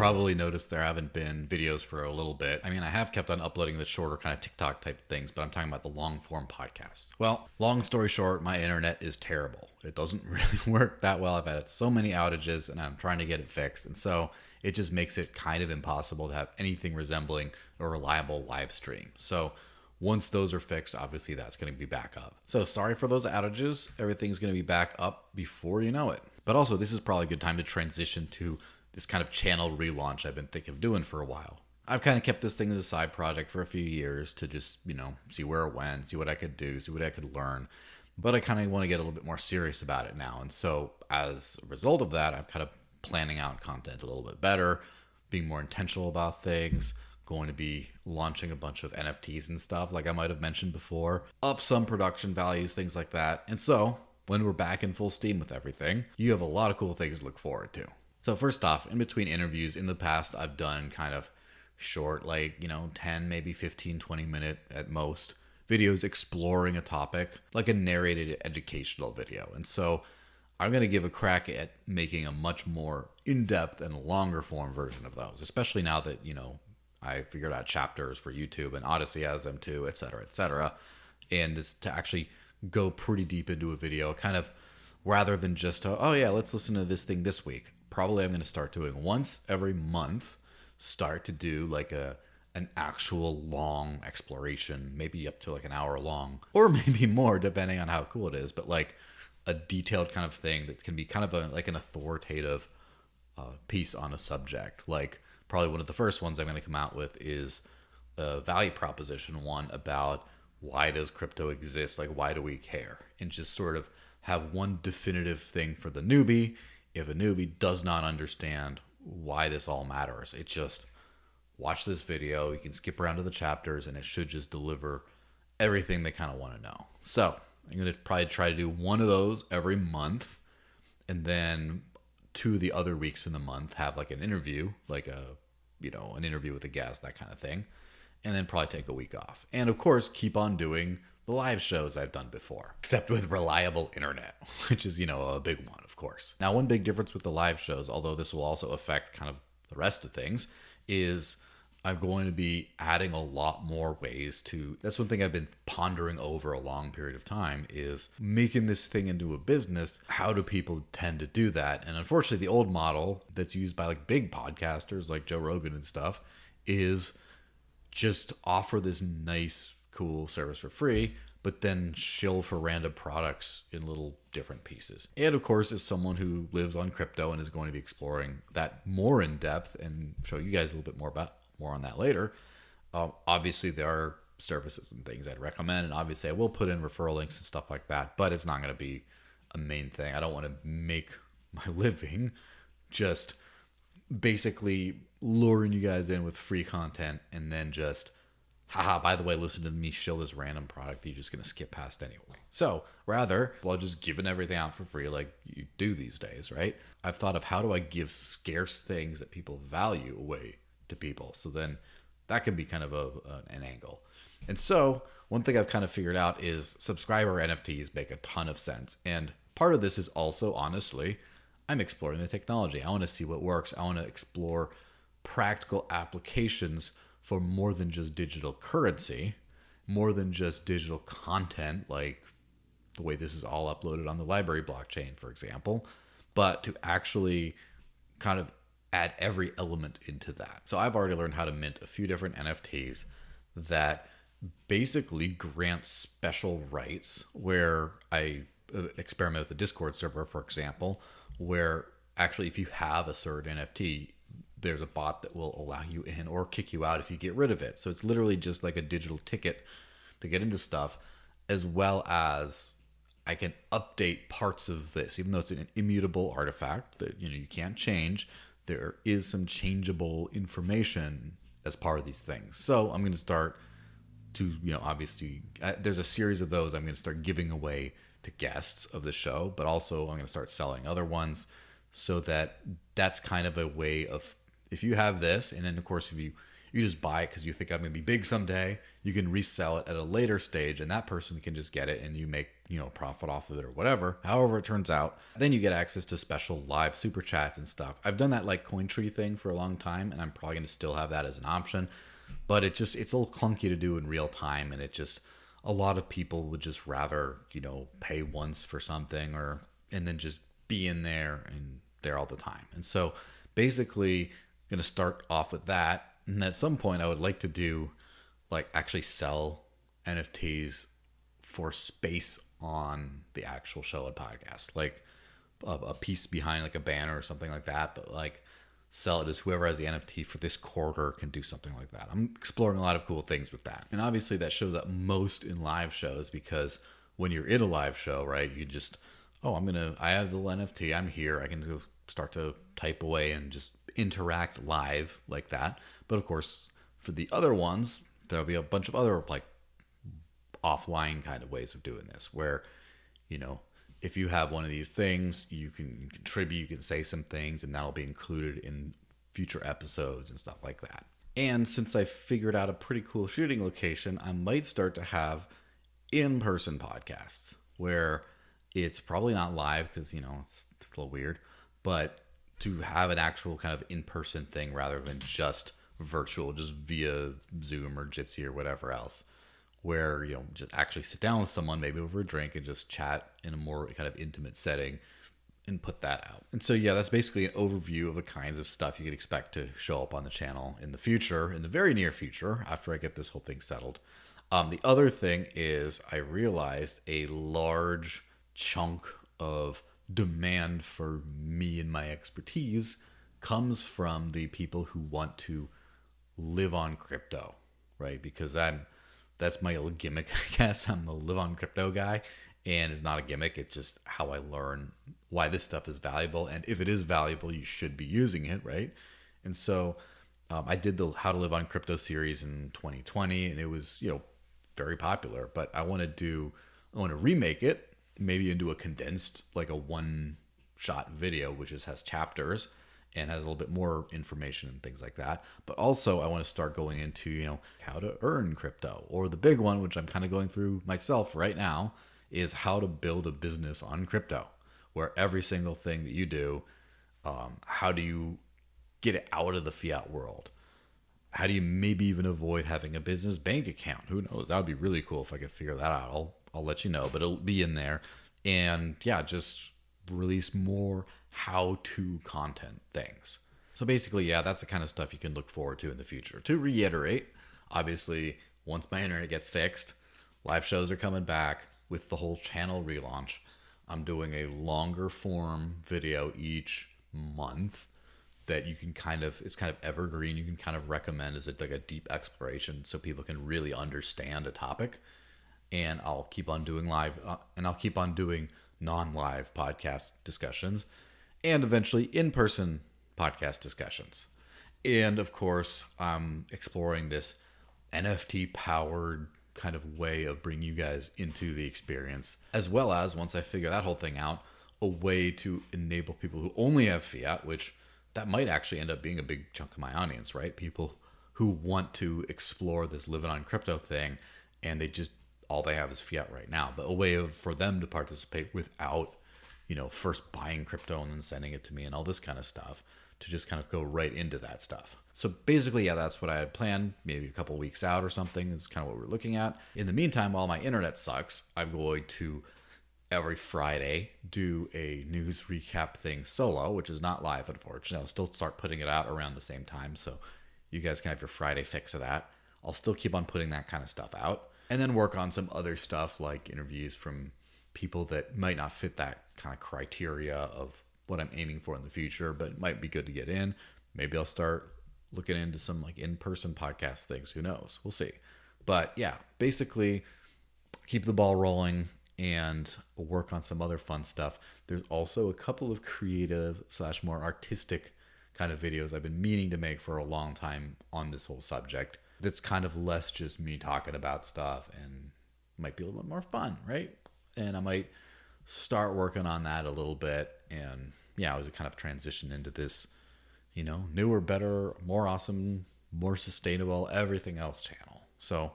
probably noticed there haven't been videos for a little bit. I mean, I have kept on uploading the shorter kind of TikTok type things, but I'm talking about the long form podcasts. Well, long story short, my internet is terrible. It doesn't really work that well. I've had so many outages and I'm trying to get it fixed. And so it just makes it kind of impossible to have anything resembling a reliable live stream. So once those are fixed, obviously that's going to be back up. So sorry for those outages. Everything's going to be back up before you know it. But also, this is probably a good time to transition to this kind of channel relaunch I've been thinking of doing for a while. I've kind of kept this thing as a side project for a few years to just, see where it went, see what I could do, see what I could learn. But I kind of want to get a little bit more serious about it now. And so as a result of that, I'm kind of planning out content a little bit better, being more intentional about things, going to be launching a bunch of NFTs and stuff like I might have mentioned before, up some production values, things like that. And so when we're back in full steam with everything, you have a lot of cool things to look forward to. So first off, in between interviews in the past, I've done kind of short, 10, maybe 15, 20 minute at most videos exploring a topic, like a narrated educational video. And so I'm going to give a crack at making a much more in-depth and longer form version of those, especially now that, I figured out chapters for YouTube and Odysee has them too, et cetera, et cetera. And is to actually go pretty deep into a video, kind of rather than just, let's listen to this thing this week. Probably I'm going to start doing once every month, start to do like an actual long exploration, maybe up to like an hour long, or maybe more depending on how cool it is, but like a detailed kind of thing that can be kind of like an authoritative piece on a subject. Like probably one of the first ones I'm going to come out with is a value proposition one about why does crypto exist? Like, why do we care? And just sort of have one definitive thing for the newbie. If a newbie does not understand why this all matters, it just watch this video. You can skip around to the chapters and it should just deliver everything they kind of want to know. So I'm going to probably try to do one of those every month. And then 2 of the other weeks in the month have like an interview, like an interview with a guest, that kind of thing. And then probably take a week off. And of course, keep on doing the live shows I've done before, except with reliable internet, which is, a big one, of course. Now, one big difference with the live shows, although this will also affect kind of the rest of things, is I'm going to be adding a lot more ways to, that's one thing I've been pondering over a long period of time, is making this thing into a business. How do people tend to do that? And unfortunately, the old model that's used by like big podcasters like Joe Rogan and stuff is just offer this nice, cool service for free, but then shill for random products in little different pieces. And of course, as someone who lives on crypto and is going to be exploring that more in depth and show you guys a little bit more on that later, obviously there are services and things I'd recommend, and obviously I will put in referral links and stuff like that, but it's not going to be a main thing. I don't want to make my living just basically luring you guys in with free content and then just, by the way, listen to me shill this random product that you're just going to skip past anyway. So rather, just giving everything out for free like you do these days, right? I've thought of how do I give scarce things that people value away to people. So then that can be kind of an angle. And so one thing I've kind of figured out is subscriber NFTs make a ton of sense. And part of this is also, honestly, I'm exploring the technology. I want to see what works. I want to explore practical applications for more than just digital currency, more than just digital content, like the way this is all uploaded on the library blockchain, for example, but to actually kind of add every element into that. So I've already learned how to mint a few different NFTs that basically grant special rights, where I experiment with the Discord server, for example, where actually if you have a certain NFT, there's a bot that will allow you in or kick you out if you get rid of it. So it's literally just like a digital ticket to get into stuff, as well as I can update parts of this, even though it's an immutable artifact that you can't change. There is some changeable information as part of these things. So I'm going to start to, obviously, there's a series of those I'm going to start giving away to guests of the show, but also I'm going to start selling other ones, so that's kind of a way of, if you have this, and then of course if You just buy it because you think I'm going to be big someday. You can resell it at a later stage, and that person can just get it, and you make, profit off of it or whatever. However it turns out, then you get access to special live super chats and stuff. I've done that like Cointree thing for a long time, and I'm probably going to still have that as an option. But it's a little clunky to do in real time, and a lot of people would just rather, pay once for something and then just be in there and there all the time. And so basically going to start off with that. And at some point I would like to do like actually sell NFTs for space on the actual show and podcast, like a piece behind like a banner or something like that, but like sell it as whoever has the NFT for this quarter can do something like that. I'm exploring a lot of cool things with that. And obviously that shows up most in live shows, because when you're in a live show, right, you just, I have the NFT, I'm here, I can go start to type away and just interact live like that. But of course, for the other ones, there'll be a bunch of other like offline kind of ways of doing this, where, if you have one of these things, you can contribute, you can say some things, and that'll be included in future episodes and stuff like that. And since I figured out a pretty cool shooting location, I might start to have in-person podcasts where it's probably not live because, it's a little weird, but to have an actual kind of in-person thing rather than just virtual, just via Zoom or Jitsi or whatever else, where, just actually sit down with someone, maybe over a drink, and just chat in a more kind of intimate setting and put that out. And so, yeah, that's basically an overview of the kinds of stuff you could expect to show up on the channel in the future, in the very near future, after I get this whole thing settled. The other thing is I realized a large chunk of demand for me and my expertise comes from the people who want to live on crypto, right? Because that's my little gimmick, I guess. I'm the live on crypto guy, and it's not a gimmick. It's just how I learn why this stuff is valuable. And if it is valuable, you should be using it, right? And so I did the How to Live on Crypto series in 2020, and it was, very popular. But I want to remake it, maybe into a condensed, like a one-shot video, which has chapters and has a little bit more information and things like that. But also I want to start going into, how to earn crypto, or the big one, which I'm kind of going through myself right now, is how to build a business on crypto, where every single thing that you do, how do you get it out of the fiat world? How do you maybe even avoid having a business bank account? Who knows? That would be really cool if I could figure that out. I'll let you know, but it'll be in there. And yeah, just release more how-to content things. So basically, yeah, that's the kind of stuff you can look forward to in the future. To reiterate, obviously, once my internet gets fixed, live shows are coming back with the whole channel relaunch. I'm doing a longer form video each month that you can it's kind of evergreen. You can kind of recommend as like a deep exploration so people can really understand a topic. And I'll keep on doing live and I'll keep on doing non-live podcast discussions, and eventually in-person podcast discussions. And of course, I'm exploring this NFT-powered kind of way of bringing you guys into the experience, as well as, once I figure that whole thing out, a way to enable people who only have fiat, which that might actually end up being a big chunk of my audience, right? People who want to explore this living on crypto thing, and all they have is fiat right now, but a way for them to participate without, first buying crypto and then sending it to me and all this kind of stuff, to just kind of go right into that stuff. So basically, yeah, that's what I had planned. Maybe a couple weeks out or something is kind of what we're looking at. In the meantime, while my internet sucks, I'm going to every Friday do a news recap thing solo, which is not live, unfortunately. I'll still start putting it out around the same time, so you guys can have your Friday fix of that. I'll still keep on putting that kind of stuff out, and then work on some other stuff like interviews from people that might not fit that kind of criteria of what I'm aiming for in the future, but it might be good to get in. Maybe I'll start looking into some like in-person podcast things. Who knows? We'll see. But yeah, basically keep the ball rolling and work on some other fun stuff. There's also a couple of creative / more artistic kind of videos I've been meaning to make for a long time on this whole subject. That's kind of less just me talking about stuff and might be a little bit more fun, right? And I might start working on that a little bit. And yeah, I was kind of transition into this, newer, better, more awesome more sustainable, everything else channel. So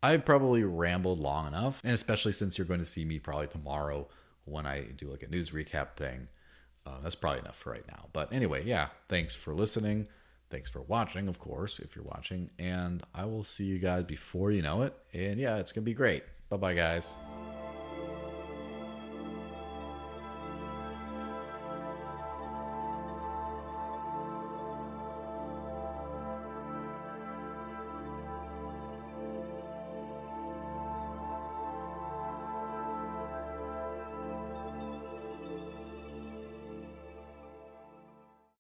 I've probably rambled long enough, and especially since you're going to see me probably tomorrow when I do like a news recap thing. That's probably enough for right now. But anyway, yeah, thanks for listening. Thanks for watching, of course, if you're watching. And I will see you guys before you know it. And yeah, it's going to be great. Bye-bye, guys.